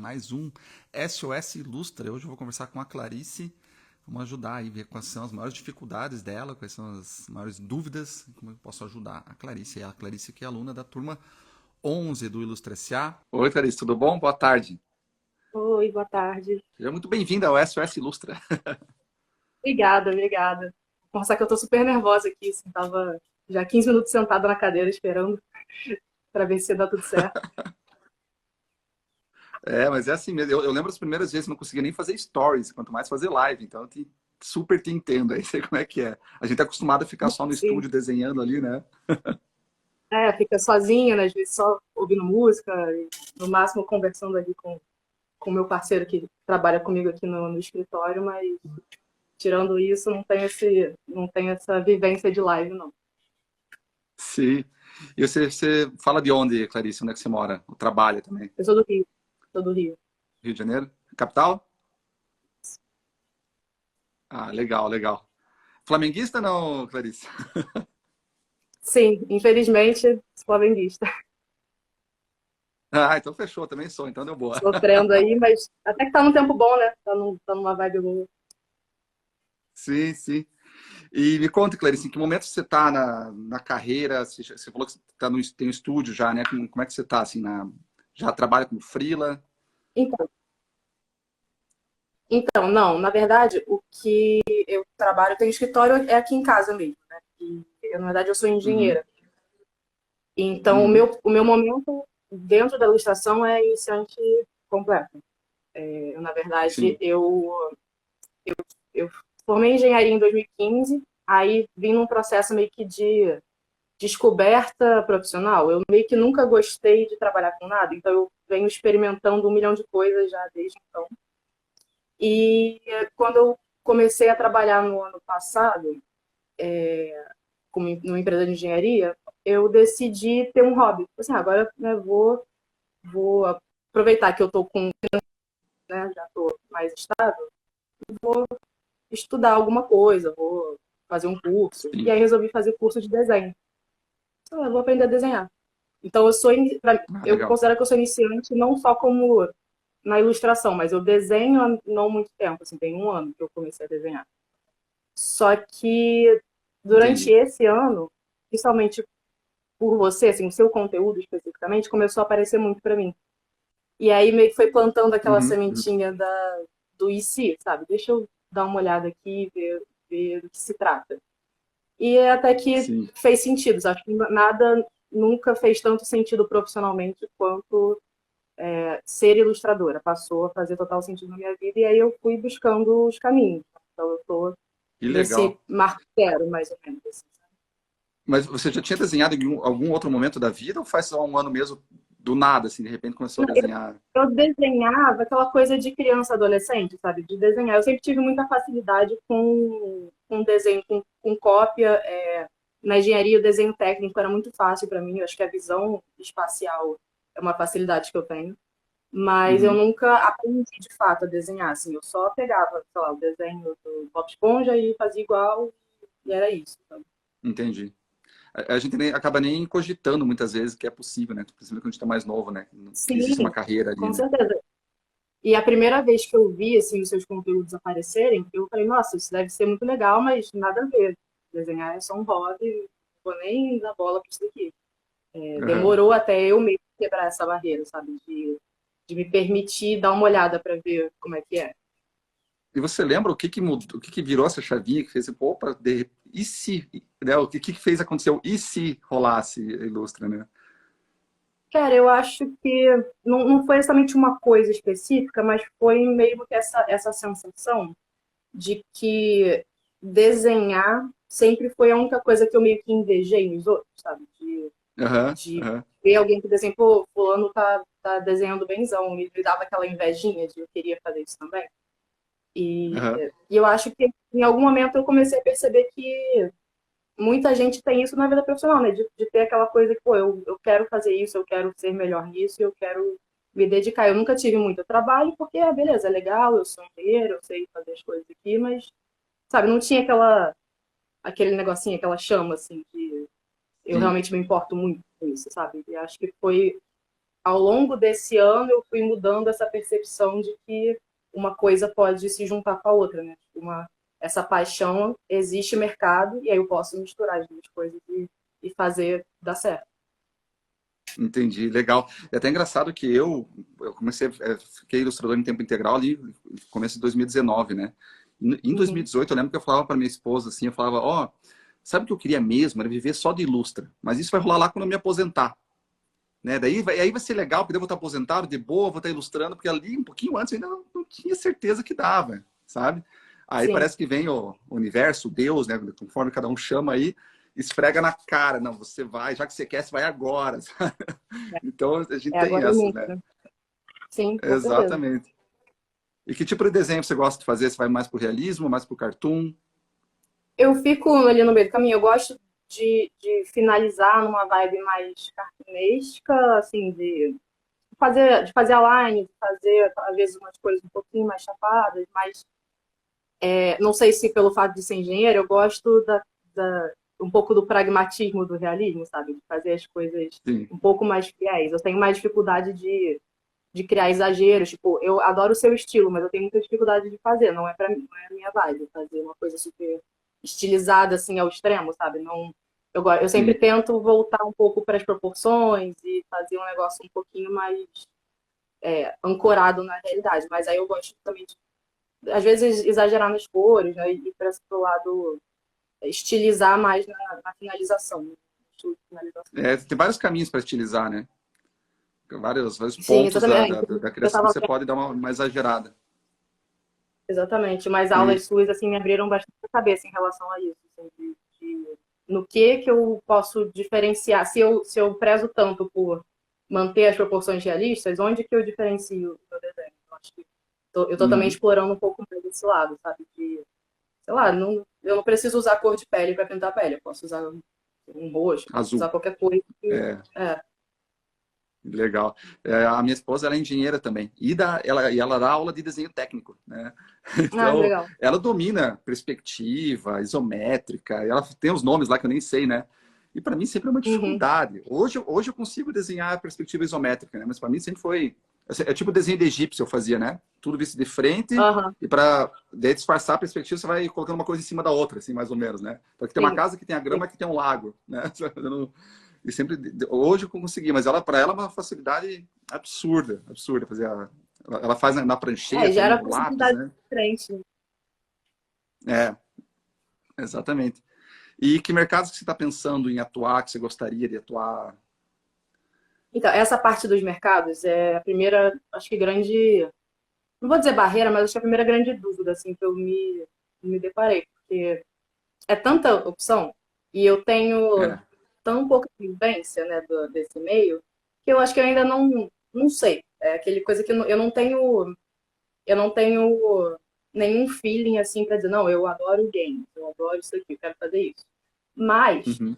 mais um SOS Ilustra. Hoje eu vou conversar com a Clarice. Vamos ajudar aí, ver quais são as maiores dificuldades dela, quais são as maiores dúvidas, como eu posso ajudar a Clarice. A Clarice que é aluna da turma 11 do Ilustra SA. Oi, Clarice, tudo bom? Boa tarde. Oi, boa tarde. Seja muito bem-vinda ao SOS Ilustra. Obrigada, obrigada. Vou confessar que eu tô super nervosa aqui, assim, tava já 15 minutos sentada na cadeira esperando para ver se ia dar tudo certo. Mas é assim mesmo. Eu lembro as primeiras vezes que não conseguia nem fazer stories, quanto mais fazer live. Então eu super te entendo, aí sei como é que é. A gente é acostumado a ficar só no Sim. estúdio desenhando ali, né? Fica sozinha, né? Às vezes só ouvindo música, e no máximo conversando ali com o meu parceiro que trabalha comigo aqui no escritório, mas tirando isso, não tem essa vivência de live, não. Sim. E você fala de onde, Clarice? Onde é que você mora? O trabalho também? Eu sou do Rio, sou do Rio. Rio de Janeiro? Capital? Ah, legal, legal. Flamenguista não, Clarice? Sim, infelizmente, sou flamenguista. Ah, então fechou, também sou, então deu boa. Sofrendo aí, mas até que tá num tempo bom, né? Tá numa vibe boa. Sim, sim. E me conta, Clarice, em que momento você está na carreira? Você falou que você tem um estúdio já, né? Como é que você está, assim, já trabalha como freela? Então, não, na verdade, o que eu trabalho, eu tenho escritório é aqui em casa mesmo, né? E eu, na verdade, eu sou Uhum, engenheira. Então, uhum, o meu momento dentro da ilustração é iniciante completo. Na verdade, sim, eu formei em engenharia em 2015, aí vim num processo meio que de descoberta profissional. Eu meio que nunca gostei de trabalhar com nada, então eu venho experimentando um milhão de coisas já desde então. E quando eu comecei a trabalhar no ano passado, como numa empresa de engenharia, eu decidi ter um hobby. Assim, agora, né, vou aproveitar que eu tô com, né, já tô mais estável, estudar alguma coisa, vou fazer um curso. E sim. aí resolvi fazer curso de desenho. Então, eu vou aprender a desenhar. Então Ah, eu legal. considero que eu sou iniciante não só como na ilustração, mas eu desenho há não muito tempo, assim, tem um ano que eu comecei a desenhar. Só que durante Entendi. esse ano, principalmente por você, assim, o seu conteúdo especificamente, começou a aparecer muito para mim. E aí meio que foi plantando aquela Uhum, uhum, sementinha do e se, sabe? Deixa eu dar uma olhada aqui e ver do que se trata. E até que sim. fez sentido, acho que nada nunca fez tanto sentido profissionalmente quanto ser ilustradora. Passou a fazer total sentido na minha vida e aí eu fui buscando os caminhos. Então eu tô Que nesse legal. marco zero, mais ou menos. Assim. Mas você já tinha desenhado em algum outro momento da vida ou faz só um ano mesmo um nada, assim, de repente começou a desenhar? Eu desenhava aquela coisa de criança, adolescente, sabe? De desenhar. Eu sempre tive muita facilidade com desenho, com cópia. Na engenharia, o desenho técnico era muito fácil para mim. Eu acho que a visão espacial é uma facilidade que eu tenho. Mas eu Uhum, nunca aprendi de fato a desenhar. Assim, eu só pegava, sei lá, o desenho do Bob Esponja e fazia igual e era isso. Sabe? entendi. A gente acaba nem cogitando muitas vezes que é possível, né? Principalmente quando a gente está mais novo, né? Que existe uma Sim, carreira ali, com né? certeza. E a primeira vez que eu vi assim, os seus conteúdos aparecerem, eu falei, nossa, isso deve ser muito legal, mas nada a ver. Desenhar é só um hobby, não vou nem dar bola para isso daqui. Uhum. Demorou até eu mesmo quebrar essa barreira, sabe? De me permitir dar uma olhada para ver como é que é. E você lembra o que que mudou, o que que virou essa chavinha que fez, opa, e se, né? O que que fez aconteceu? E se rolasse Ilustra, né? Cara, eu acho que não foi exatamente uma coisa específica, mas foi meio que essa sensação de que desenhar sempre foi a única coisa que eu meio que invejei nos outros, sabe? Aham, De aham, ver alguém que desenha, pô, fulano tá desenhando benzão, me dava aquela invejinha de eu queria fazer isso também. E, aham. e eu acho que em algum momento eu comecei a perceber que muita gente tem isso na vida profissional, né? De ter aquela coisa que, pô, eu quero fazer isso, eu quero ser melhor nisso, eu quero me dedicar. Eu nunca tive muito trabalho, porque, beleza, é legal, eu sou engenheiro, eu sei fazer as coisas aqui, mas, sabe, não tinha aquele negocinho, aquela chama, assim, que eu Sim. realmente me importo muito com isso, sabe? E acho que foi ao longo desse ano eu fui mudando essa percepção de que uma coisa pode se juntar com a outra, né? Essa paixão, existe mercado, e aí eu posso misturar as duas coisas e fazer dar certo. Entendi, legal. É até engraçado que eu comecei, fiquei ilustrador em tempo integral ali no começo de 2019, né? Em 2018 eu lembro que eu falava para minha esposa assim, eu falava, ó, sabe o que eu queria mesmo? Era viver só de ilustra, mas isso vai rolar lá quando eu me aposentar. Né? Aí vai ser legal, porque eu vou estar aposentado, de boa, vou estar ilustrando, porque ali, um pouquinho antes, eu ainda não tinha certeza que dava, sabe? Aí Sim. parece que vem o universo, Deus, né? Conforme cada um chama aí, esfrega na cara. Não, você vai, já que você quer, você vai agora. Sabe? Então, a gente É tem agora ou essa, nunca, né? né? Sim, com certeza. Exatamente. E que tipo de desenho você gosta de fazer? Você vai mais pro realismo, mais pro cartoon? Eu fico ali no meio do caminho. Eu gosto de finalizar numa vibe mais cartunesca, assim, de fazer align, de fazer, às vezes, umas coisas um pouquinho mais chapadas, mas não sei se pelo fato de ser engenheiro, eu gosto um pouco do pragmatismo do realismo, sabe? De fazer as coisas Sim. um pouco mais fiéis. Eu tenho mais dificuldade de criar exageros. Tipo, eu adoro o seu estilo, mas eu tenho muita dificuldade de fazer. Não é para mim, não é a minha vibe fazer uma coisa super estilizada assim ao extremo, sabe? Não, eu sempre Sim. tento voltar um pouco para as proporções e fazer um negócio um pouquinho mais ancorado na realidade. Mas aí eu gosto também de, às vezes, exagerar nas cores, né? E ir para esse lado estilizar mais na finalização. Né? Finalização. Tem vários caminhos para estilizar, né? Vários Sim, pontos exatamente. da Eu criação que tava você pode dar uma exagerada. Exatamente, mas E, aulas suas assim me abriram bastante a cabeça em relação a isso, assim, no que eu posso diferenciar, se eu prezo tanto por manter as proporções realistas, onde que eu diferencio o meu desenho? Eu acho que eu tô também uhum, explorando um pouco mais desse lado, sabe? Sei lá, eu não preciso usar cor de pele para pintar a pele, eu posso usar um roxo, posso azul. usar qualquer coisa. É, É. legal. A minha esposa ela é engenheira também. E ela dá aula de desenho técnico, né? Ah, Então, legal. ela domina perspectiva, isométrica, ela tem os nomes lá que eu nem sei, né? E para mim sempre é uma Uhum. dificuldade. Hoje eu consigo desenhar a perspectiva isométrica, né? Mas para mim sempre foi. É tipo desenho de egípcio eu fazia, né? Tudo visto de frente, Aham, e para disfarçar a perspectiva, você vai colocando uma coisa em cima da outra, assim, mais ou menos, né? Porque tem uma sim, casa que tem a sim. grama que tem um lago, né? E sempre, hoje eu consegui, mas para ela é uma facilidade absurda, absurda fazer ela faz na prancheta, Gera no lápis, possibilidades né? diferentes. É, exatamente. E que mercados que você está pensando em atuar, que você gostaria de atuar? Então, essa parte dos mercados é a primeira, acho que grande, não vou dizer barreira, mas acho que é a primeira grande dúvida assim que eu me deparei, porque é tanta opção e eu tenho É, tão pouca vivência, né, desse meio, que eu acho que eu ainda não sei. É aquele coisa que eu não tenho nenhum feeling assim para dizer, não, eu adoro games, eu adoro isso aqui, eu quero fazer isso. Mas uhum,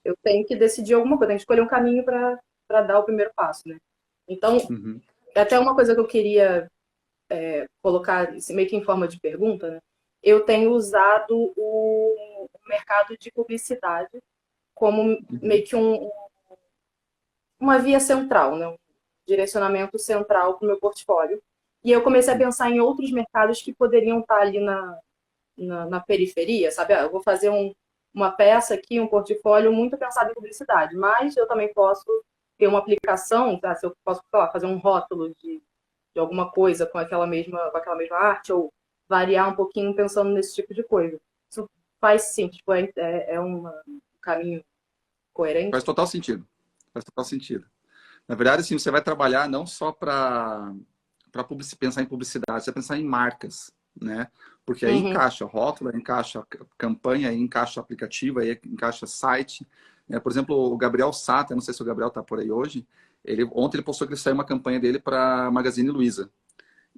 eu tenho que decidir alguma coisa, tenho que escolher um caminho para dar o primeiro passo, né? Então, uhum, é até uma coisa que eu queria colocar assim, meio que em forma de pergunta, né? Eu tenho usado o mercado de publicidade como uhum, meio que uma via central, né? Um direcionamento central para o meu portfólio. E eu comecei a pensar em outros mercados que poderiam estar ali na periferia, sabe? Eu vou fazer uma peça aqui, um portfólio muito pensado em publicidade, mas eu também posso ter uma aplicação, tá? Se eu posso, sei lá, fazer um rótulo de alguma coisa com aquela mesma arte, ou variar um pouquinho pensando nesse tipo de coisa. Isso faz sim, tipo, é um caminho faz coerente. total sentido. Faz total sentido. Na verdade, assim, você vai trabalhar não só para pensar em publicidade, você vai pensar em marcas, né? Porque aí Uhum. encaixa rótulo, aí encaixa campanha, aí encaixa aplicativo, aí encaixa site. Né? Por exemplo, o Gabriel Sata, não sei se o Gabriel está por aí hoje, ontem ele postou que ele saiu uma campanha dele para Magazine Luiza.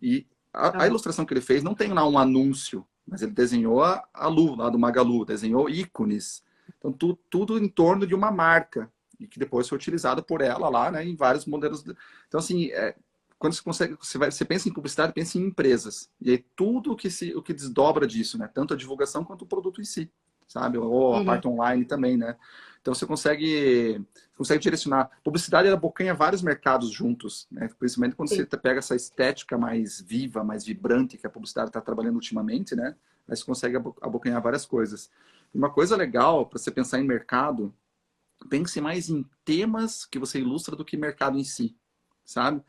E a Aham. ilustração que ele fez não tem lá um anúncio, mas ele desenhou a Lu, lá do Magalu, desenhou ícones. Então, tudo em torno de uma marca, e que depois foi utilizado por ela lá, né, em vários modelos. Então, assim, quando você consegue, você pensa em publicidade, pensa em empresas. E aí tudo o que desdobra disso, né, tanto a divulgação quanto o produto em si. sabe? Ou a Uhum. parte online também, né? Então consegue direcionar. Publicidade, ela abocanha vários mercados juntos, né? Principalmente quando você Sim. pega essa estética mais viva, mais vibrante que a publicidade está trabalhando ultimamente, né? Aí você consegue abocanhar várias coisas. Uma coisa legal para você pensar em mercado, pense mais em temas que você ilustra do que mercado em si, sabe?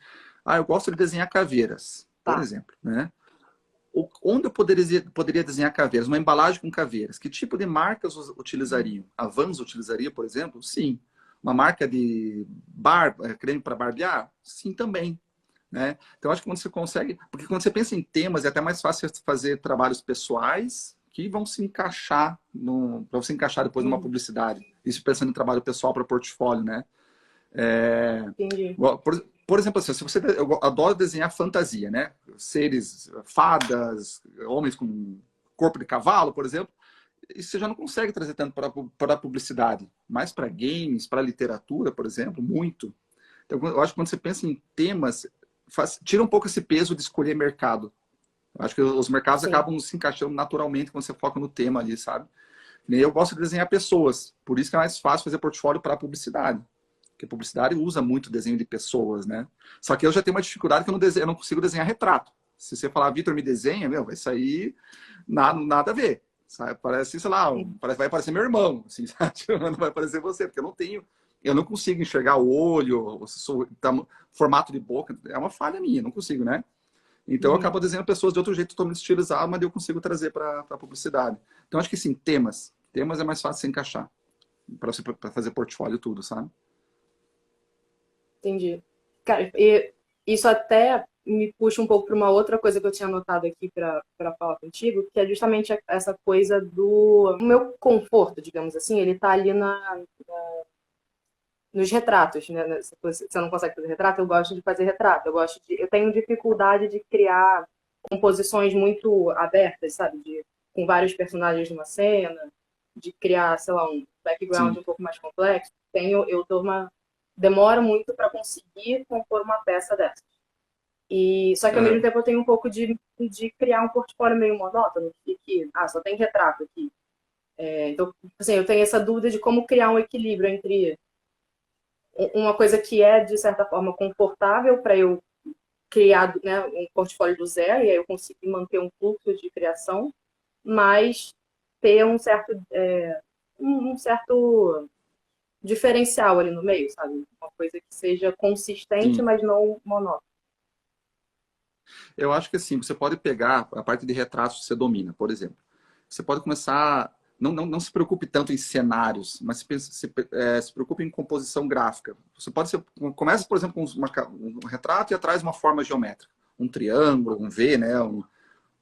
Ah, eu gosto de desenhar caveiras, por Tá. exemplo, né? Onde eu poderia desenhar caveiras? Uma embalagem com caveiras. Que tipo de marcas utilizariam? A Vans utilizaria, por exemplo? Sim. Uma marca de creme para barbear? Sim, também. Né? Então, acho que quando você consegue... Porque quando você pensa em temas, é até mais fácil fazer trabalhos pessoais que vão se encaixar para você encaixar depois numa Uhum. publicidade. Isso pensando em trabalho pessoal para portfólio, né? É, Entendi. por exemplo, assim, se você, eu adoro desenhar fantasia, né? Seres, fadas, homens com corpo de cavalo, por exemplo. Isso você já não consegue trazer tanto para a publicidade, mas para games, para literatura, por exemplo, muito. Então, eu acho que quando você pensa em temas, tira um pouco esse peso de escolher mercado. Eu acho que os mercados Sim. acabam se encaixando naturalmente quando você foca no tema ali, sabe? E eu gosto de desenhar pessoas, por isso que é mais fácil fazer portfólio para publicidade. Porque publicidade usa muito desenho de pessoas, né? Só que eu já tenho uma dificuldade que eu não consigo desenhar retrato. Se você falar, Vitor, me desenha, meu, vai sair nada a ver. Sabe? Parece, sei lá, vai parecer meu irmão, assim, sabe? Não vai parecer você, porque eu não consigo enxergar o olho, formato de boca, é uma falha minha, não consigo, né? Então eu Uhum. acabo desenhando pessoas de outro jeito totalmente estilizado, mas eu consigo trazer para a publicidade. Então acho que sim, temas é mais fácil de encaixar para fazer portfólio tudo, sabe? Entendi. Cara, e isso até me puxa um pouco para uma outra coisa que eu tinha anotado aqui para falar contigo, que é justamente essa coisa do o meu conforto, digamos assim, ele tá ali nos retratos, né? Se você não consegue fazer retrato, eu gosto de fazer retrato. Eu tenho dificuldade de criar composições muito abertas, sabe? Com vários personagens numa cena, de criar, sei lá, um background Sim. um pouco mais complexo. Eu dou uma demora muito para conseguir compor uma peça dessa. E só que ao mesmo Uhum. tempo eu tenho um pouco de criar um portfólio meio monótono, só tem retrato aqui. Então, assim, eu tenho essa dúvida de como criar um equilíbrio entre uma coisa que é, de certa forma, confortável para eu criar, né, um portfólio do zero, e aí eu conseguir manter um fluxo de criação, mas ter um certo diferencial ali no meio, sabe? Uma coisa que seja consistente, Sim. mas não monótona. Eu acho que assim, você pode pegar a parte de retratos que você domina, por exemplo. Você pode começar. Não se preocupe tanto em cenários, mas se preocupe em composição gráfica. Você pode ser. Começa, por exemplo, com um retrato e atrás uma forma geométrica. Um triângulo, um V, né?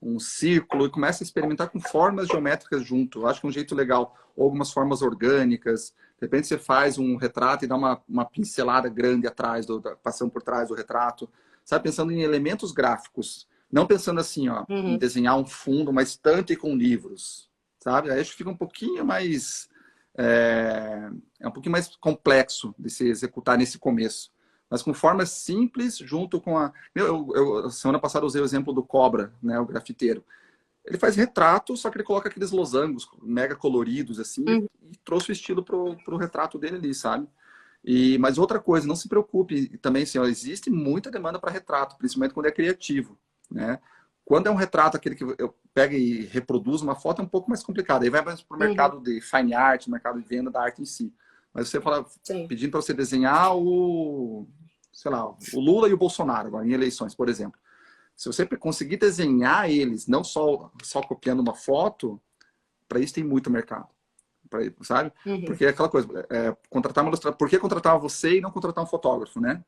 Um círculo, e começa a experimentar com formas geométricas junto. Eu acho que é um jeito legal. Ou algumas formas orgânicas. De repente você faz um retrato e dá uma pincelada grande atrás, passando por trás do retrato. Sabe, pensando em elementos gráficos. Não pensando assim, ó, em Uhum, desenhar um fundo, uma estante com livros. Sabe? Aí acho que fica um pouquinho mais. Um pouquinho mais complexo de se executar nesse começo. Mas com formas simples, junto com a. Semana passada usei o exemplo do Cobra, né, o grafiteiro. Ele faz retrato, só que ele coloca aqueles losangos mega coloridos, assim, uhum, e trouxe o estilo pro retrato dele ali, sabe? Mas outra coisa, não se preocupe também, assim, ó, existe muita demanda para retrato, principalmente quando é criativo, né? Quando é um retrato, aquele que eu pego e reproduzo uma foto, é um pouco mais complicado. Aí vai mais para o uhum, mercado de fine art, mercado de venda da arte em si. Mas você fala, sim. pedindo para você desenhar sei lá, o Lula e o Bolsonaro, agora, em eleições, por exemplo. Se você conseguir desenhar eles, não só copiando uma foto, para isso tem muito mercado, sabe? Uhum. Porque é aquela coisa, contratar uma ilustradora, por que contratar você e não contratar um fotógrafo, né?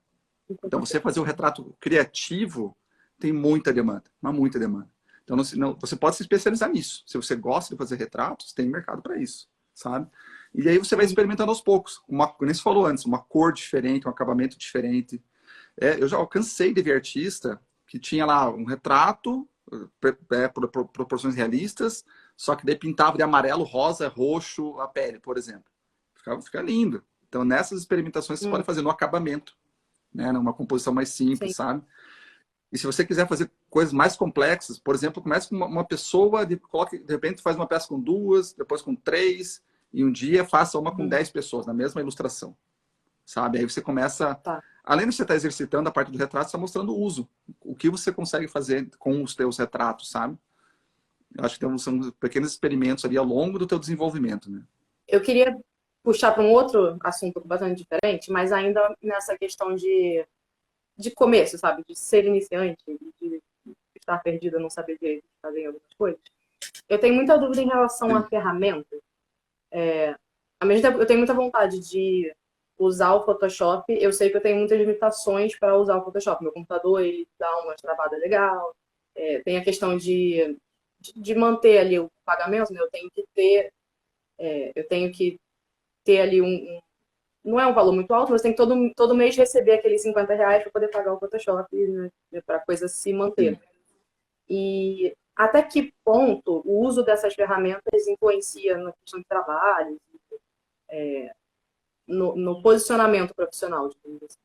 Então, você fazer o retrato criativo tem muita demanda, mas muita demanda. Então, você pode se especializar nisso. Se você gosta de fazer retratos, tem mercado para isso, sabe? E aí você vai Uhum. experimentando aos poucos. Como você falou antes, uma cor diferente, um acabamento diferente. Eu já cansei de ver artista que tinha lá um retrato, proporções realistas, só que daí pintava de amarelo, rosa, roxo a pele, por exemplo. Fica lindo. Então, nessas experimentações, você pode Uhum. fazer no acabamento, né? Numa composição mais simples, Sim. sabe? E se você quiser fazer coisas mais complexas, por exemplo, comece com uma pessoa, coloque, de repente faz uma peça com 2, depois com 3, e um dia faça uma com 10 pessoas, na mesma ilustração, sabe? Aí você começa, Tá. além de você estar exercitando a parte do retrato, você está mostrando o uso, o que você consegue fazer com os teus retratos, sabe? Eu acho que são pequenos experimentos ali ao longo do teu desenvolvimento, né? Eu queria puxar para um outro assunto bastante diferente, mas ainda nessa questão de começo, sabe? De ser iniciante, de estar perdida, não saber direito de fazer algumas coisas. Eu tenho muita dúvida em relação à Sim. ferramenta. Ao mesmo tempo, eu tenho muita vontade de usar o Photoshop. Eu sei que eu tenho muitas limitações para usar o Photoshop. Meu computador, ele dá uma travada legal. Tem a questão de manter ali o pagamento, né? Eu tenho que ter ali não é um valor muito alto, mas tem que todo mês receber aqueles R$ 50 para poder pagar o Photoshop, né, para a coisa se manter. Sim. E até que ponto o uso dessas ferramentas influencia na questão de trabalho, no posicionamento profissional, digamos assim.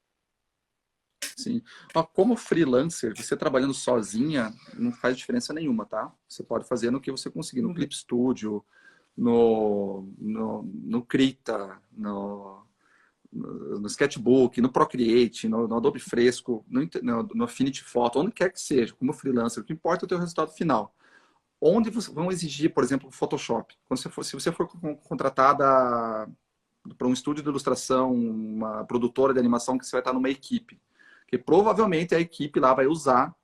Sim. Ó, como freelancer, você trabalhando sozinha, não faz diferença nenhuma, tá? Você pode fazer no que você conseguir, no Uhum. Clip Studio, no Krita, no Sketchbook, no Procreate, no Adobe Fresco, no Affinity Photo, onde quer que seja, como freelancer, o que importa é o teu resultado final. Onde vão exigir, por exemplo, o Photoshop? Se você for contratada para um estúdio de ilustração, uma produtora de animação, que você vai estar numa equipe, que provavelmente a equipe lá vai usar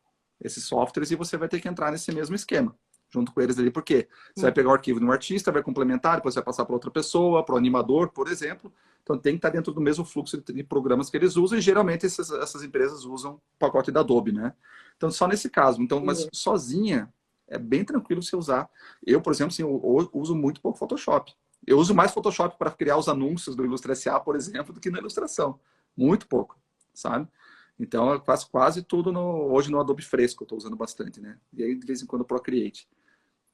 esses softwares e você vai ter que entrar nesse mesmo esquema, junto com eles ali, porque você vai pegar o arquivo de um artista, vai complementar, depois vai passar para outra pessoa, para o animador, por exemplo. Então tem que estar dentro do mesmo fluxo de programas que eles usam, e geralmente essas empresas usam o pacote da Adobe, né? Então só nesse caso. Então, mas sozinha é bem tranquilo você usar. Eu, por exemplo, assim, eu uso muito pouco Photoshop. Eu uso mais Photoshop para criar os anúncios do Ilustra SA, por exemplo, do que na ilustração. Muito pouco, sabe? Então eu faço quase tudo hoje no Adobe Fresco, eu estou usando bastante, né? E aí de vez em quando o Procreate.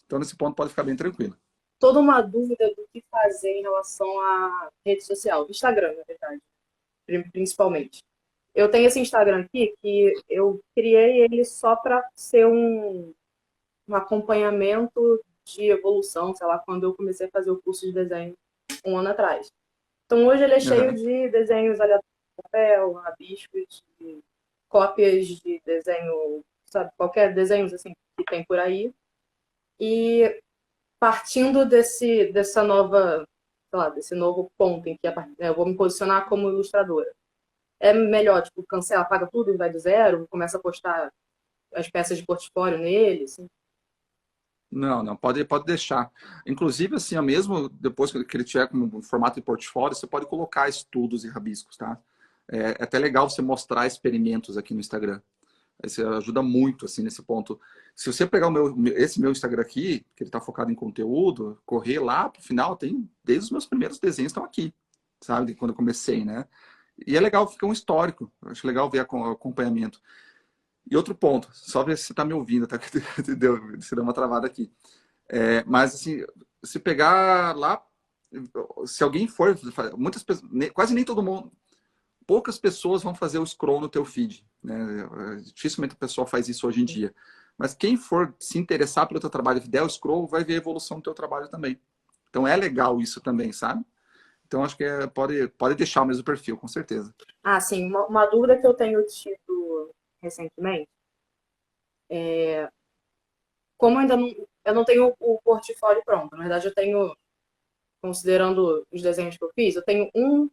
Então nesse ponto pode ficar bem tranquilo. Toda uma dúvida do que fazer em relação à rede social, Instagram, na verdade, principalmente. Eu tenho esse Instagram aqui que eu criei ele só para ser um acompanhamento de evolução, sei lá, quando eu comecei a fazer o curso de desenho 1 ano atrás. Então hoje ele é cheio Uhum. de desenhos aleatórios de papel, rabiscos, de cópias de desenho, sabe, qualquer desenhos assim que tem por aí. E partindo dessa nova, sei lá, desse novo ponto em que eu vou me posicionar como ilustradora. É melhor, tipo, cancela, apaga tudo e vai do zero, começa a postar as peças de portfólio nele, assim. Não, não, pode deixar. Inclusive, assim, mesmo depois que ele tiver como formato de portfólio, você pode colocar estudos e rabiscos, tá? É até legal você mostrar experimentos aqui no Instagram. Isso ajuda muito, assim, nesse ponto. Se você pegar esse meu Instagram aqui, que ele está focado em conteúdo, correr lá pro final, tem desde os meus primeiros desenhos estão aqui, sabe? De quando eu comecei, né? E é legal, fica um histórico. Eu acho legal ver acompanhamento. E outro ponto, só ver se você está me ouvindo, tá? Você deu uma travada aqui. Mas, assim, se pegar lá, se alguém for, muitas pessoas, quase nem todo mundo, poucas pessoas vão fazer o scroll no teu feed, né? Dificilmente a pessoa faz isso hoje em dia. Mas quem for se interessar pelo teu trabalho e der o scroll, vai ver a evolução do teu trabalho também. Então é legal isso também, sabe? Então acho que pode deixar o mesmo perfil, com certeza. Ah, sim, uma dúvida que eu tenho tido recentemente, como eu não tenho o portfólio pronto, na verdade eu tenho, considerando os desenhos que eu fiz, eu tenho um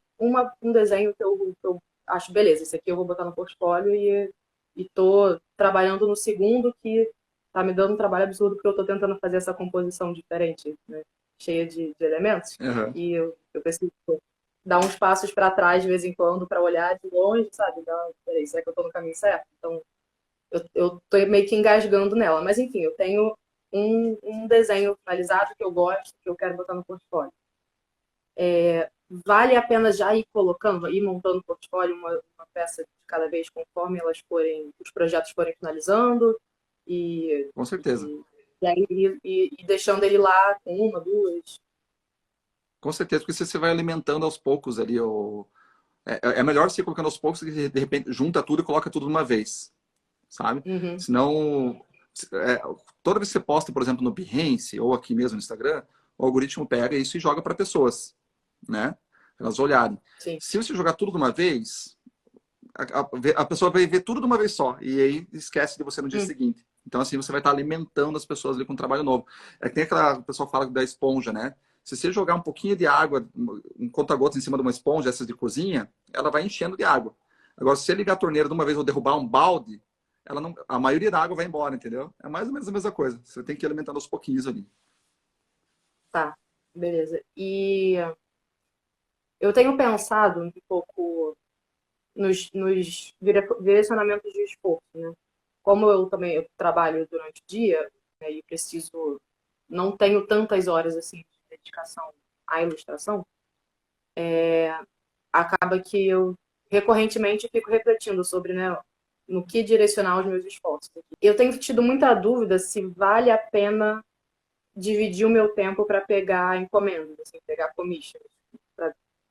desenho que eu acho, beleza, esse aqui eu vou botar no portfólio e tô trabalhando no segundo que tá me dando um trabalho absurdo porque eu tô tentando fazer essa composição diferente, né? Cheia de elementos. Uhum. E eu preciso dar uns passos para trás de vez em quando para olhar de longe, sabe? Peraí, será que eu tô no caminho certo? Então, eu tô meio que engasgando nela. Mas, enfim, eu tenho um desenho finalizado que eu gosto, que eu quero botar no portfólio. Vale a pena já ir colocando, ir montando o portfólio uma peça de cada vez conforme os projetos forem finalizando e, Com certeza. e, e aí e deixando ele lá com uma, duas. Com certeza, porque você vai alimentando aos poucos ali. É melhor você ir colocando aos poucos que de repente junta tudo e coloca tudo de uma vez. sabe? Uhum. Senão, é, toda vez que você posta, por exemplo, no Behance ou aqui mesmo no Instagram, o algoritmo pega isso e joga para pessoas, né? Pra elas olharem. Sim. Se você jogar tudo de uma vez, a pessoa vai ver tudo de uma vez só e aí esquece de você no dia Hum. seguinte. Então, assim, você vai estar alimentando as pessoas ali com um trabalho novo. É que tem aquela, o pessoal fala da esponja, né? Se você jogar um pouquinho de água, um conta-gotas em cima de uma esponja, essas de cozinha, ela vai enchendo de água. Agora, se você ligar a torneira de uma vez ou derrubar um balde, ela não, a maioria da água vai embora, entendeu? É mais ou menos a mesma coisa. Você tem que ir alimentando aos pouquinhos ali. Tá, beleza. E eu tenho pensado um pouco nos direcionamentos de esforço, né? Como eu trabalho durante o dia, né, e preciso, não tenho tantas horas assim de dedicação à ilustração, acaba que eu recorrentemente fico refletindo sobre, né, no que direcionar os meus esforços. Eu tenho tido muita dúvida se vale a pena dividir o meu tempo para pegar encomendas, assim, pegar commissions,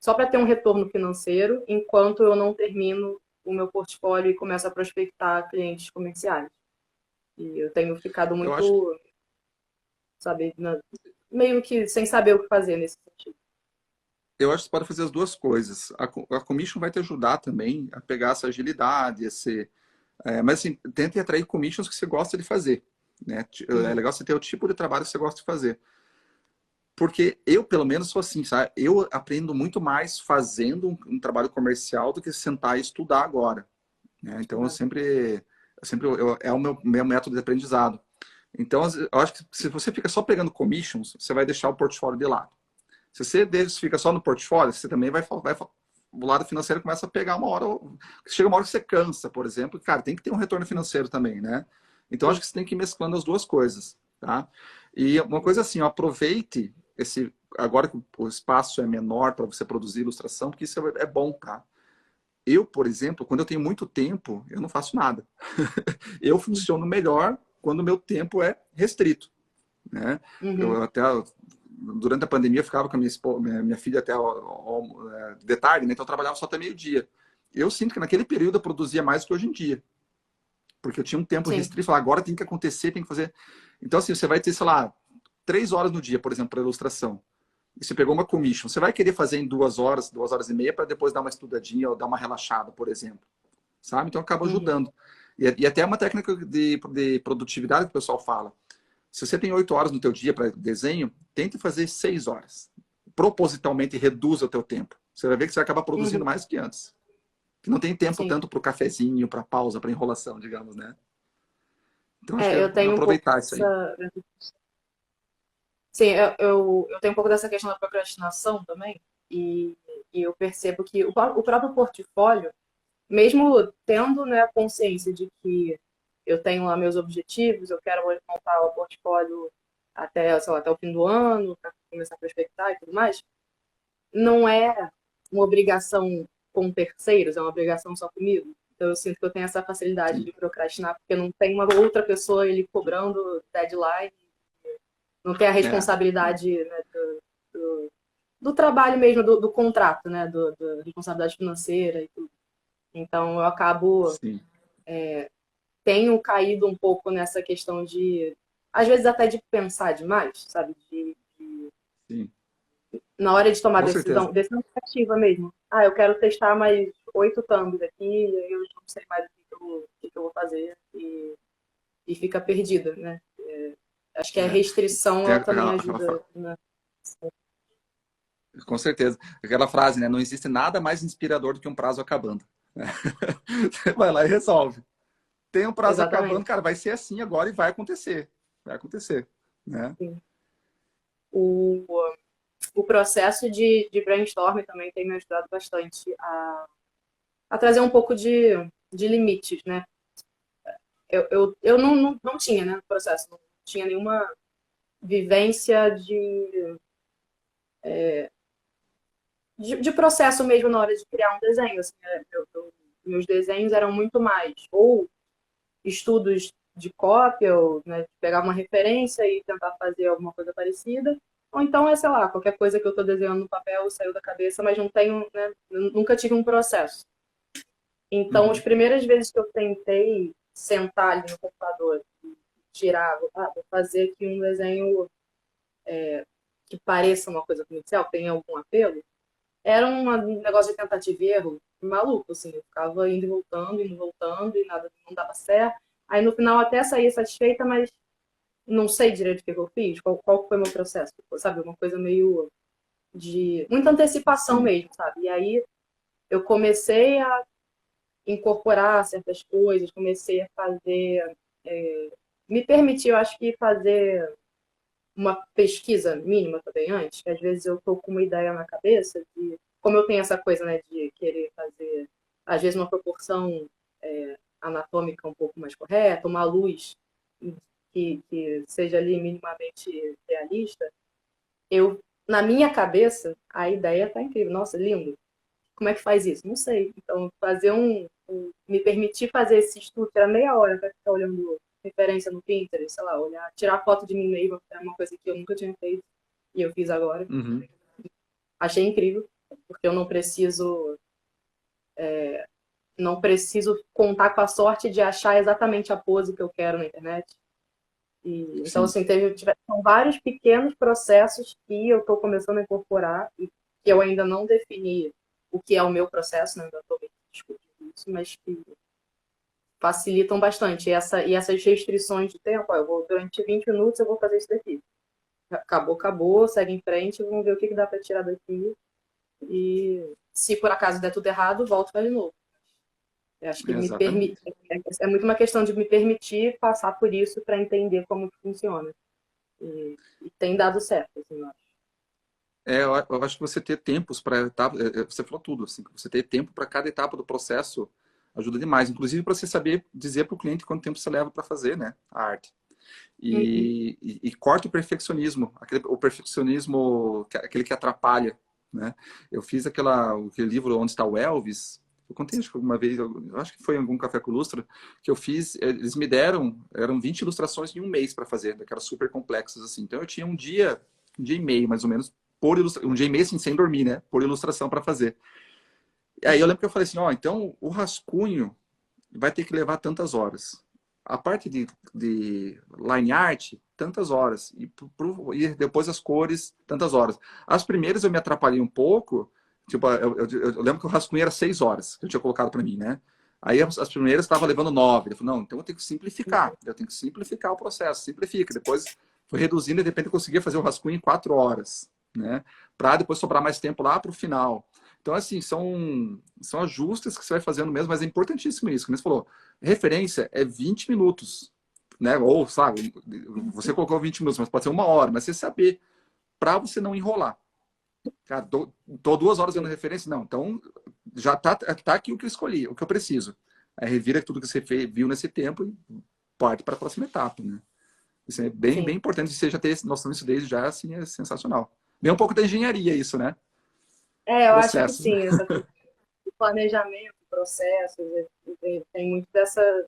só para ter um retorno financeiro, enquanto eu não termino o meu portfólio e começo a prospectar clientes comerciais. E eu tenho ficado Eu acho que, muito, sabe, meio que sem saber o que fazer nesse sentido. eu acho que você pode fazer as duas coisas. A commission vai te ajudar também a pegar essa agilidade, esse, mas assim, tente atrair commissions que você gosta de fazer. Né? É Uhum. legal você ter o tipo de trabalho que você gosta de fazer. Porque eu, pelo menos, sou assim, sabe? Eu aprendo muito mais fazendo um trabalho comercial do que sentar e estudar agora. Né? Então, é o meu método de aprendizado. Então, eu acho que se você fica só pegando commissions, você vai deixar o portfólio de lado. Se você fica só no portfólio, você também o lado financeiro começa a pegar uma hora. Chega uma hora que você cansa, por exemplo. Cara, tem que ter um retorno financeiro também, né? Então, acho Sim. que você tem que ir mesclando as duas coisas, tá? E uma coisa assim, ó, aproveite agora que o espaço é menor para você produzir ilustração, porque isso é bom, tá? Eu, por exemplo, quando eu tenho muito tempo, eu não faço nada. Eu funciono melhor quando o meu tempo é restrito, né? Uhum. Eu até durante a pandemia eu ficava com a minha filha até de tarde, né? Então eu trabalhava só até meio-dia. Eu sinto que naquele período eu produzia mais do que hoje em dia, porque eu tinha um tempo Sim. restrito, falar, agora tem que acontecer, tem que fazer. Então assim, você vai ter, sei lá, 3 horas no dia, por exemplo, para ilustração. E você pegou uma commission, você vai querer fazer em 2 horas, 2 horas e meia, para depois dar uma estudadinha ou dar uma relaxada, por exemplo, sabe? Então acaba Uhum. ajudando. E até uma técnica de produtividade que o pessoal fala. Se você tem 8 horas no teu dia para desenho, tente fazer 6 horas. Propositalmente reduza o teu tempo. Você vai ver que você vai acabar produzindo Uhum. mais que antes. Que não tem tempo Sim. tanto para o cafezinho, para pausa, para enrolação, digamos, né? Então acho que é Eu tenho um pouco aproveitar isso aí. dessa. Sim, eu tenho um pouco dessa questão da procrastinação também, e, e eu percebo que o próprio portfólio, mesmo tendo, né, a consciência de que eu tenho lá meus objetivos, eu quero montar o portfólio até, sei lá, até o fim do ano, para começar a prospectar e tudo mais, não é uma obrigação com terceiros, é uma obrigação só comigo. Então eu sinto que eu tenho essa facilidade Sim. de procrastinar, porque não tem uma outra pessoa ali cobrando deadline, não tem a É, responsabilidade, né, do trabalho mesmo, do contrato, né, da responsabilidade financeira e tudo. Então eu acabo, sim, tenho caído um pouco nessa questão de, às vezes até de pensar demais, sabe? sim. Na hora de tomar Com certeza. decisão criativa mesmo. Eu quero testar mais 8 thumbs aqui, e aí eu não sei mais o que eu vou fazer e fica perdida, né? Acho que a É. restrição Tem ela também ajuda. aquela, com certeza. Aquela frase, né? Não existe nada mais inspirador do que um prazo acabando. Né? Você vai lá e resolve. Tem um prazo acabando, Exatamente. cara, vai ser assim agora e vai acontecer. Vai acontecer. Né? Sim. O, o processo de brainstorming também tem me ajudado bastante a trazer um pouco de limites, né? Eu não tinha, né, no processo, não tinha nenhuma vivência de processo mesmo na hora de criar um desenho. Assim, né? Meus desenhos eram muito mais ou estudos de cópia, ou né, pegar uma referência e tentar fazer alguma coisa parecida. Ou então sei lá, qualquer coisa que eu estou desenhando no papel saiu da cabeça, mas não tenho, né, nunca tive um processo. Então, as Uhum. primeiras vezes que eu tentei sentar ali no computador e tirar, vou fazer aqui um desenho que pareça uma coisa comercial, tenha algum apelo, era um negócio de tentativa e erro maluco, assim, eu ficava indo e voltando, e nada não dava certo. Aí no final até saía satisfeita, mas não sei direito o que eu fiz, qual foi o meu processo, sabe? Uma coisa meio de muita antecipação Sim. mesmo, sabe? E aí eu comecei a incorporar certas coisas, comecei a fazer, me permitir, eu acho que fazer uma pesquisa mínima também antes, que às vezes eu tô com uma ideia na cabeça de, como eu tenho essa coisa, né, de querer fazer, às vezes uma proporção anatômica um pouco mais correta, uma luz que seja ali minimamente realista, eu, na minha cabeça, a ideia tá incrível, nossa, lindo. Como é que faz isso? Não sei. Então, fazer me permitir fazer esse estudo, que era meia hora para ficar olhando referência no Pinterest, sei lá, olhar, tirar foto de mim mesma, é uma coisa que eu nunca tinha feito e eu fiz agora. Uhum. Achei incrível, porque eu não preciso contar com a sorte de achar exatamente a pose que eu quero na internet. E, então, Sim. assim, são vários pequenos processos que eu estou começando a incorporar e que eu ainda não defini o que é o meu processo, né? Ainda estou discutindo isso, mas que facilitam bastante. E essas restrições de tempo, ó, eu vou durante 20 minutos eu vou fazer isso daqui. Acabou, acabou, segue em frente, vamos ver o que dá para tirar daqui. E se por acaso der tudo errado, volto para de novo. Eu acho que me permite, Exatamente. é muito uma questão de me permitir passar por isso para entender como funciona. E tem dado certo, assim, eu acho. Eu acho que você ter tempos para etapa, você falou tudo, assim, você ter tempo para cada etapa do processo ajuda demais, inclusive para você saber dizer para o cliente quanto tempo você leva para fazer, né, a arte. Uhum. E corta o perfeccionismo, o perfeccionismo, aquele que atrapalha, né? Eu fiz aquele livro Onde Está o Elvis, eu contei acho que alguma vez, eu acho que foi em algum Café com Ilustra, que eu fiz, eles me deram, eram 20 ilustrações em um mês para fazer, daquelas super complexas assim. Então eu tinha um dia e meio mais ou menos, um dia e meio assim, sem dormir, né? Por ilustração para fazer. E aí eu lembro que eu falei assim, ó, então o rascunho vai ter que levar tantas horas. A parte de line art, tantas horas. E depois as cores, tantas horas. As primeiras eu me atrapalhei um pouco. Tipo, eu lembro que o rascunho era 6 horas que eu tinha colocado para mim, né? Aí as primeiras estava levando 9. Eu falei, não, então eu tenho que simplificar. Eu tenho que simplificar o processo. Simplifica. Depois foi reduzindo e de repente eu conseguia fazer o rascunho em 4 horas, né? Para depois sobrar mais tempo lá para o final. Então, assim, são ajustes que você vai fazendo mesmo, mas é importantíssimo isso, como você falou. Referência é 20 minutos, né? Ou, sabe, você colocou 20 minutos, mas pode ser 1 hora, mas você saber para você não enrolar. Cara, tô 2 horas vendo referência? Não, então já tá aqui o que eu escolhi, o que eu preciso. Aí revira tudo que você viu nesse tempo e parte para a próxima etapa, né? Isso é bem, bem Sim. importante. Você já ter noção disso desde já, assim, é sensacional. Vem um pouco da engenharia isso, né? Eu acho que Processos, né? sim, essa coisa de planejamento, processos, tem muito dessa.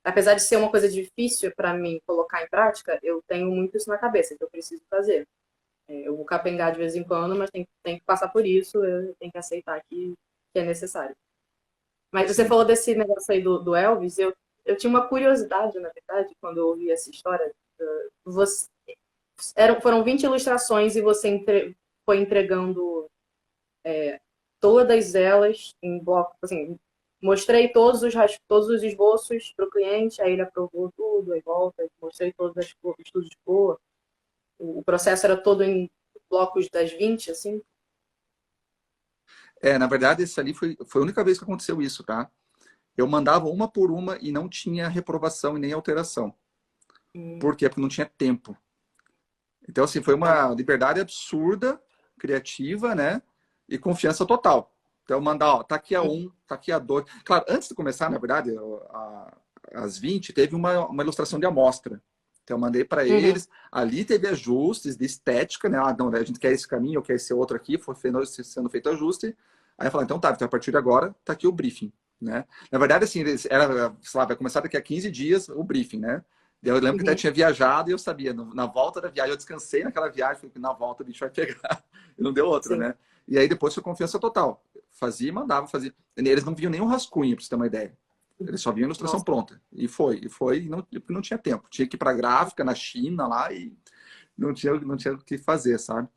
Apesar de ser uma coisa difícil para mim colocar em prática, eu tenho muito isso na cabeça, que eu preciso fazer. Eu vou capengar de vez em quando, mas tem que passar por isso, eu tenho que aceitar que é necessário. Mas você Sim. falou desse negócio aí do Elvis, eu tinha uma curiosidade, na verdade, quando eu ouvi essa história. Você, foram 20 ilustrações e você foi entregando todas elas em bloco, assim, mostrei todos os esboços para o cliente, aí ele aprovou tudo, aí volta, mostrei todos os estudos de cor. O processo era todo em blocos das 20, assim. Na verdade, esse ali foi a única vez que aconteceu isso, tá? Eu mandava uma por uma e não tinha reprovação e nem alteração. Hum, Por quê? Porque não tinha tempo. Então, assim, foi tá. uma liberdade absurda, criativa, né? E confiança total. Então, mandar, ó, tá aqui a um, tá aqui a dois. Claro, antes de começar, na verdade, as 20, teve uma ilustração de amostra. Então, eu mandei para Uhum. eles. Ali teve ajustes de estética, né? Ah, não, a gente quer esse caminho, eu quero esse outro aqui, foi sendo feito ajuste. Aí eu falei, então tá, então a partir de agora, tá aqui o briefing, né? Na verdade, assim, era, sei lá, vai começar daqui a 15 dias o briefing, né? Eu lembro que até Uhum. tinha viajado e eu sabia, na volta da viagem, eu descansei naquela viagem, falei que na volta o bicho vai pegar. E não deu outra, Sim. né? E aí depois foi confiança total. Fazia e mandava, fazia. Eles não viam nenhum rascunho, pra você ter uma ideia. Ele só vinha a ilustração Nossa. pronta. E não tinha tempo. Tinha que ir para gráfica na China lá e não tinha o que fazer, sabe?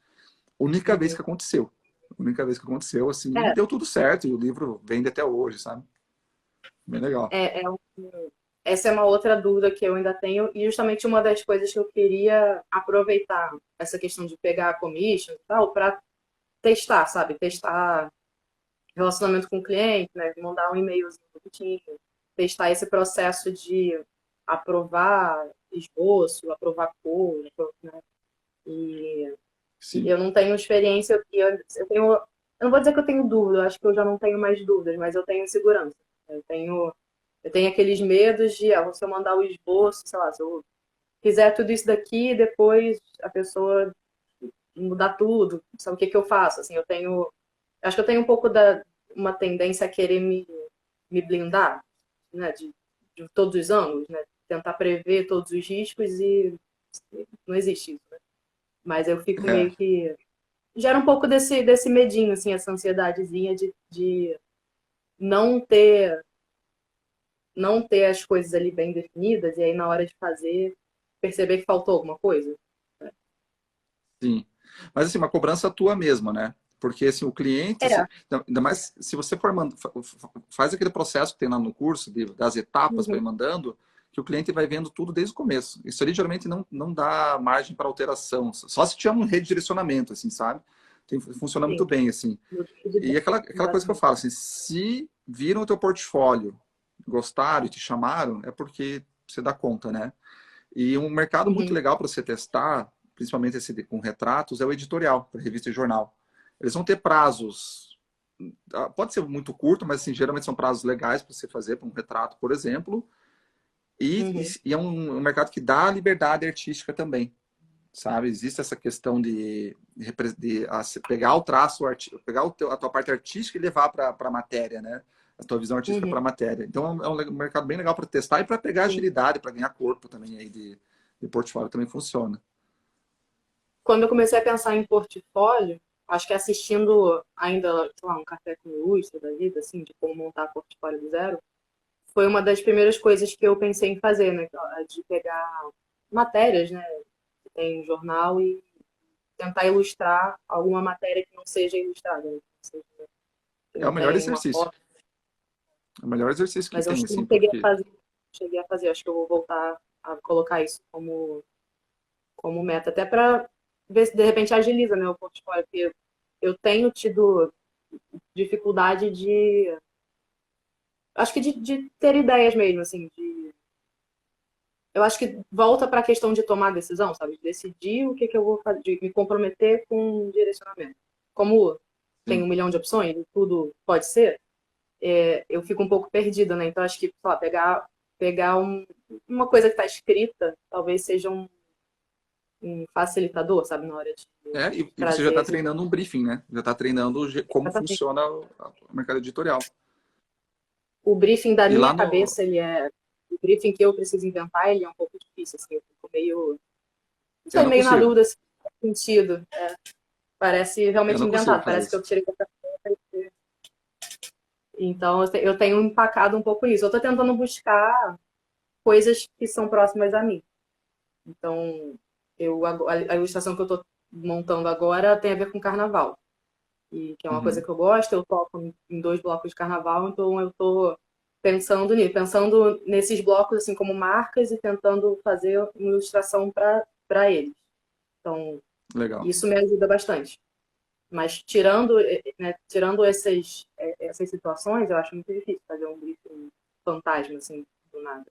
Única vez Uhum. que aconteceu. Única vez que aconteceu, assim, e É, deu tudo certo. E o livro vende até hoje, sabe? Bem legal. é, é um- essa é uma outra dúvida que eu ainda tenho, e justamente uma das coisas que eu queria aproveitar essa questão de pegar a commission e tal, para testar, sabe? Testar relacionamento com o cliente, né? Mandar um e-mailzinho bonitinho, testar esse processo de aprovar esboço, aprovar cor, né? E Sim. eu não tenho experiência, eu tenho, eu não vou dizer que eu tenho dúvida, eu acho que eu já não tenho mais dúvidas, mas eu tenho insegurança. Eu tenho aqueles medos de, se eu mandar o esboço, sei lá, se eu fizer tudo isso daqui, depois a pessoa mudar tudo, sabe o que que eu faço? Assim, acho que eu tenho um pouco uma tendência a querer me blindar, né, de todos os ângulos, né, tentar prever todos os riscos e não existe isso, né? Mas eu fico É, meio que gera um pouco desse medinho, assim, essa ansiedadezinha de não ter não ter as coisas ali bem definidas e aí na hora de fazer perceber que faltou alguma coisa. sim. Mas, assim, uma cobrança tua mesma, né? Porque, assim, o cliente, É. ainda mais se você for faz aquele processo que tem lá no curso, das etapas para ir Uhum. mandando, que o cliente vai vendo tudo desde o começo. Isso ali geralmente não dá margem para alteração. Só se tiver um redirecionamento, assim, sabe? Funciona muito Sim. bem, assim. No E feedback, aquela coisa que eu exatamente. falo, assim, se viram o teu portfólio, gostaram e te chamaram, é porque você dá conta, né? E um mercado muito Uhum. legal para você testar, principalmente esse com retratos, é o editorial, para revista e jornal. Eles vão ter prazos, pode ser muito curto, mas assim, geralmente são prazos legais para você fazer para um retrato, por exemplo. Uhum. E é um mercado que dá liberdade artística também, sabe? Existe essa questão de pegar o traço, pegar a tua parte artística e levar para a matéria, né? A tua visão artística para Uhum. a matéria. Então é um mercado bem legal para testar e para pegar Sim. agilidade, para ganhar corpo também aí de portfólio também funciona. Quando eu comecei a pensar em portfólio, acho que assistindo ainda, sei lá, um café com ilustre da vida, assim, de como montar portfólio do zero, foi uma das primeiras coisas que eu pensei em fazer, né? De pegar matérias, né? Que tem no jornal e tentar ilustrar alguma matéria que não seja ilustrada, né? Que É o não melhor tenha uma exercício. foto. É o melhor exercício que Mas eu tem, acho que assim, não cheguei a porque fazer. Cheguei a fazer. Acho que eu vou voltar a colocar isso como meta, até para ver se de repente agiliza, né, o portfólio, porque eu tenho tido dificuldade acho que de ter ideias mesmo, assim, eu acho que volta para a questão de tomar decisão, sabe, de decidir o que que eu vou fazer, de me comprometer com um direcionamento. Como tem sim. 1 milhão de opções e tudo pode ser, eu fico um pouco perdida, né? Então acho que, sei lá, pegar uma coisa que está escrita, talvez seja um facilitador, sabe, na hora de E você já trazer está as treinando um briefing, né? Já está treinando como informações. funciona o mercado editorial. O briefing da E lá minha no. cabeça, o briefing que eu preciso inventar, ele é um pouco difícil, assim, eu fico não Eu sei, não meio na consigo. dúvida se faz sentido. Parece Eu realmente não consigo inventado, fazer parece que isso. eu tirei qualquer coisa. Então, eu tenho empacado um pouco nisso. Eu estou tentando buscar coisas que são próximas a mim. Então, a ilustração que eu estou montando agora tem a ver com carnaval, e que é uma coisa Uhum. que eu gosto. Eu toco em 2 blocos de carnaval, então eu estou pensando nesses blocos assim como marcas e tentando fazer uma ilustração para eles. Então, Legal. isso me ajuda bastante. Mas tirando essas situações, eu acho muito difícil fazer um briefing fantasma, assim, do nada.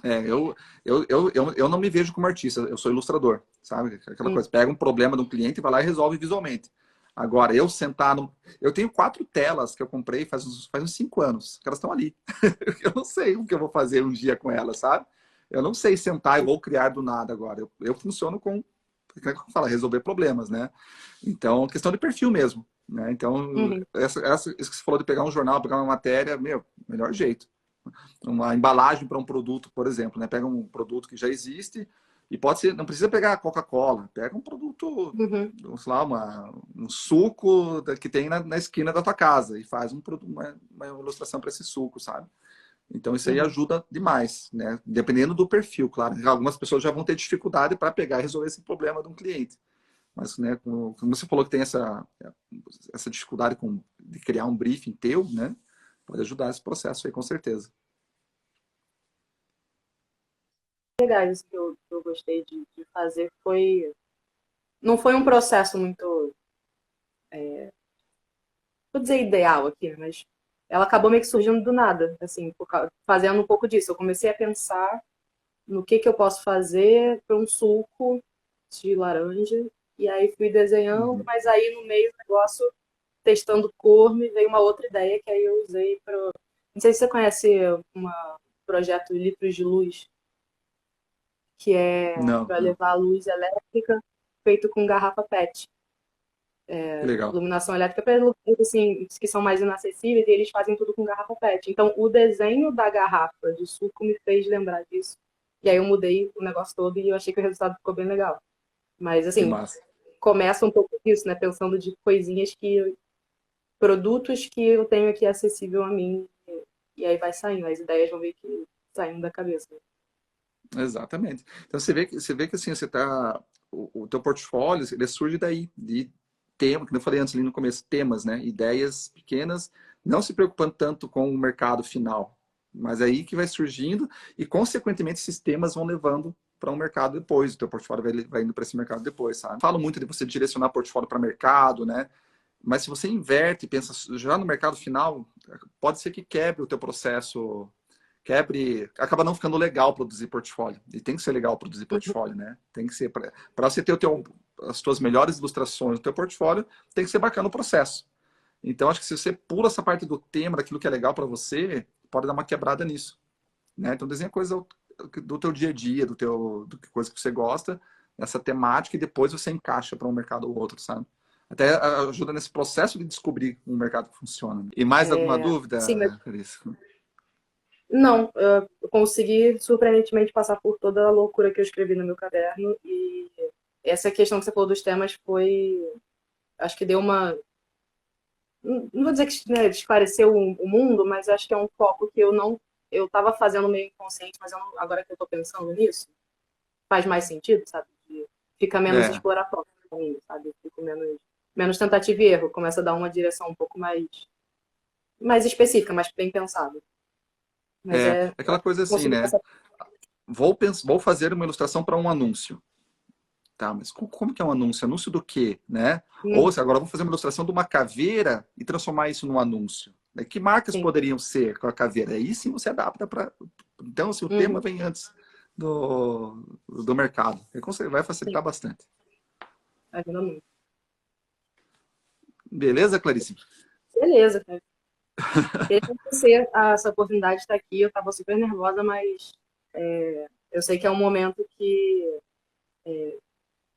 É, eu não me vejo como artista, eu sou ilustrador, sabe? Aquela Hum. coisa, pega um problema de um cliente e vai lá e resolve visualmente. Agora, eu sentar no. Eu tenho 4 telas que eu comprei faz uns 5 anos, que elas estão ali. Eu não sei o que eu vou fazer um dia com elas, sabe? Eu não sei sentar e vou criar do nada agora. Eu funciono com, como é que eu falo, resolver problemas, né? Então, questão de perfil mesmo, né? Então, Uhum. isso que você falou de pegar um jornal, pegar uma matéria, meu, melhor jeito. Uma embalagem para um produto, por exemplo, né? Pega um produto que já existe e pode ser, não precisa pegar a Coca-Cola, pega um produto, Uhum. sei lá, um suco que tem na esquina da tua casa e faz uma ilustração para esse suco, sabe? Então, isso aí Uhum. ajuda demais, né? Dependendo do perfil, claro. Algumas pessoas já vão ter dificuldade para pegar e resolver esse problema de um cliente. Mas, né, como você falou que tem essa dificuldade de criar um briefing teu, né? Pode ajudar esse processo aí, com certeza. Legais que eu gostei de fazer foi. Não foi um processo muito, vou dizer ideal aqui, né, mas ela acabou meio que surgindo do nada, assim, fazendo um pouco disso. Eu comecei a pensar no que eu posso fazer para um suco de laranja, e aí fui desenhando, Uhum. mas aí no meio do negócio, testando cor, me veio uma outra ideia que aí eu usei para. Não sei se você conhece um projeto Litros de Luz, que é Não, para não. levar a luz elétrica feito com garrafa PET. Que legal. Iluminação elétrica para lugares assim, que são mais inacessíveis e eles fazem tudo com garrafa PET. Então, o desenho da garrafa de suco me fez lembrar disso. E aí eu mudei o negócio todo e eu achei que o resultado ficou bem legal. Mas, Que assim, massa. começa um pouco disso, né? Pensando de coisinhas produtos que eu tenho aqui acessível a mim. E aí vai saindo, as ideias vão meio que saindo da cabeça. Exatamente. Então você vê que assim, o teu portfólio, ele surge daí, de tema, que eu falei antes ali no começo, temas, né? Ideias pequenas, não se preocupando tanto com o mercado final, mas aí que vai surgindo e, consequentemente, esses temas vão levando para um mercado depois, o teu portfólio vai indo para esse mercado depois, sabe? Falo muito de você direcionar portfólio para mercado, né? Mas se você inverte e pensa já no mercado final, pode ser que quebre o teu processo, acaba não ficando legal produzir portfólio. E tem que ser legal produzir portfólio, né? Tem que ser para você ter as tuas melhores ilustrações do teu portfólio, tem que ser bacana o processo. Então acho que se você pula essa parte do tema, daquilo que é legal para você, pode dar uma quebrada nisso, né? Então desenha coisa do teu dia a dia, do coisa que você gosta, essa temática e depois você encaixa para um mercado ou outro, sabe? Até ajuda nesse processo de descobrir um mercado que funciona. E mais alguma Sim, mas dúvida, Cris? não, eu consegui surpreendentemente passar por toda a loucura que eu escrevi no meu caderno e essa questão que você falou dos temas foi, acho que deu uma, não vou dizer que, né, esclareceu o mundo, mas acho que é um foco que eu estava fazendo meio inconsciente, mas agora que eu estou pensando nisso, faz mais sentido, sabe? Fica menos É, exploratório pra mim, sabe? Fico menos tentativa e erro, começa a dar uma direção um pouco mais específica, mais bem pensada. Mas é aquela coisa assim, consegui né? passar. Vou fazer uma ilustração para um anúncio. Tá, mas como que é um anúncio? Anúncio do quê, né? Ou se agora eu vou fazer uma ilustração de uma caveira e transformar isso num anúncio. Né? Que marcas Sim. poderiam ser com a caveira? Aí sim você adapta para. Então, assim, o tema Uhum, vem antes do mercado. Aí vai sim, facilitar bastante. ajuda muito. Beleza, Clarice? Beleza, cara. Queria agradecer essa oportunidade de estar aqui. Eu estava super nervosa, mas eu sei que é um momento que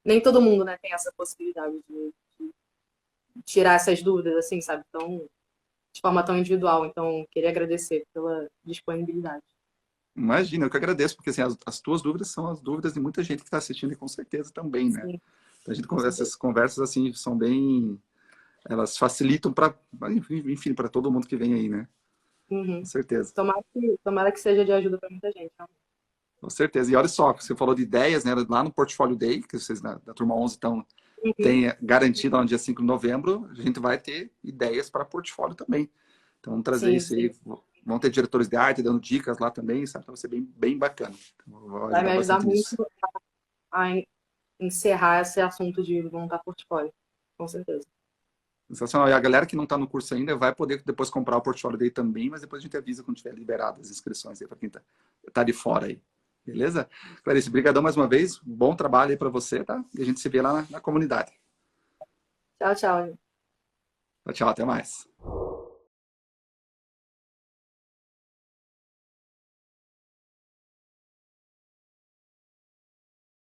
nem todo mundo, né, tem essa possibilidade de tirar essas dúvidas, assim, sabe? Então, de forma tão individual. Então, queria agradecer pela disponibilidade. Imagina, eu que agradeço, porque assim, as tuas dúvidas são as dúvidas de muita gente que está assistindo e com certeza também, né? Sim, A gente, com certeza. essas conversas assim são bem, elas facilitam para, enfim, para todo mundo que vem aí, né? Com Uhum. certeza. Tomara que seja de ajuda para muita gente. Então. Com certeza. E olha só, você falou de ideias, né? Lá no Portfólio Day, que vocês da Turma 11 estão Uhum. tem garantido lá no dia 5 de novembro, a gente vai ter ideias para portfólio também. Então, vamos trazer Sim, isso sim. aí. Vão ter diretores de arte dando dicas lá também, sabe? Então, vai ser bem, bem bacana. Então, vai Vai ajudar me ajudar bastante nisso. muito a encerrar esse assunto de montar portfólio. Com certeza. Sensacional. E a galera que não está no curso ainda vai poder depois comprar o portfólio dele também, mas depois a gente avisa quando tiver liberado as inscrições aí para quem tá de fora aí. Beleza? Clarice, brigadão mais uma vez. Bom trabalho aí para você, tá? E a gente se vê lá na comunidade. Tchau, tchau. Tchau, tchau. Até mais.